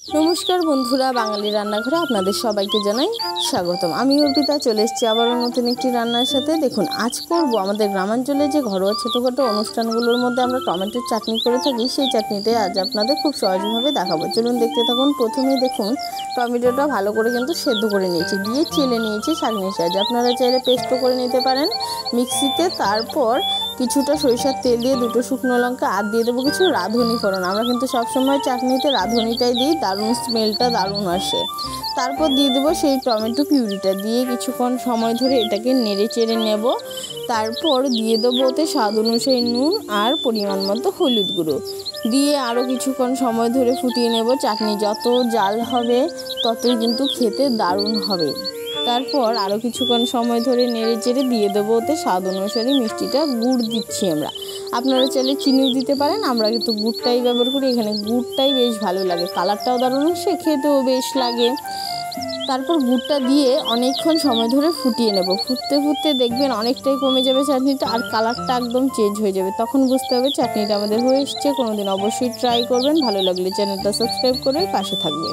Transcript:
নমস্কার বন্ধুরা, বাঙালি রান্নাঘরে আপনাদের সবাইকে জানাই স্বাগতম। আমি অর্পিতা চলে এসেছি আবারও নতুন একটি রান্নার সাথে। দেখুন, আজ করব আমাদের গ্রামাঞ্চলে যে ঘরোয়া ছোটোখাটো অনুষ্ঠানগুলোর মধ্যে আমরা টমেটোর চাটনি করে থাকি, সেই চাটনিটাই আজ আপনাদের খুব সহজভাবে দেখাবো। চলুন দেখতে থাকুন। প্রথমেই দেখুন, টমেটোটা ভালো করে কিন্তু সেদ্ধ করে নিয়েছি, দিয়ে চেলে নিয়েছি ছাঁকনির সাহায্যে। আপনারা চাইলে পেস্টও করে নিতে পারেন মিক্সিতে। তারপর কিছুটা সরিষার তেল দিয়ে দুটো শুকনো লঙ্কা আর দিয়ে দেবো কিছু রাঁধুনি ফোড়ন। আমরা কিন্তু সবসময় চাটনিতে রাঁধুনিটাই দিই, দারুণ স্মেলটা দারুণ আসে। তারপর দিয়ে দেবো সেই টমেটো পিউরিটা, দিয়ে কিছুক্ষণ সময় ধরে এটাকে নেড়ে চেড়ে নেব। তারপর দিয়ে দেবো ওতে স্বাদ অনুযায়ী নুন আর পরিমাণ মতো হলুদ গুঁড়ো দিয়ে আরও কিছুক্ষণ সময় ধরে ফুটিয়ে নেব। চাটনি যত জাল হবে ততই কিন্তু খেতে দারুণ হবে। তারপর আরও কিছুক্ষণ সময় ধরে নেড়ে চেড়ে দিয়ে দেবো ওতে স্বাদ অনুসারে মিষ্টিটা, গুড় দিচ্ছি আমরা। আপনারা চাইলে চিনিও দিতে পারেন, আমরা কিন্তু গুড়টাই ব্যবহার করি। এখানে গুড়টাই বেশ ভালো লাগে, কালারটাও দারুণ আসে, খেতেও বেশ লাগে। তারপর গুড়টা দিয়ে অনেকক্ষণ সময় ধরে ফুটিয়ে নেব। ফুটতে ফুটতে দেখবেন অনেকটাই কমে যাবে চাটনিটা, আর কালারটা একদম চেঞ্জ হয়ে যাবে। তখন বুঝতে হবে চাটনিটা আমাদের হয়ে এসছে। কোনোদিন অবশ্যই ট্রাই করবেন। ভালো লাগলে চ্যানেলটা সাবস্ক্রাইব করে পাশে থাকবেন।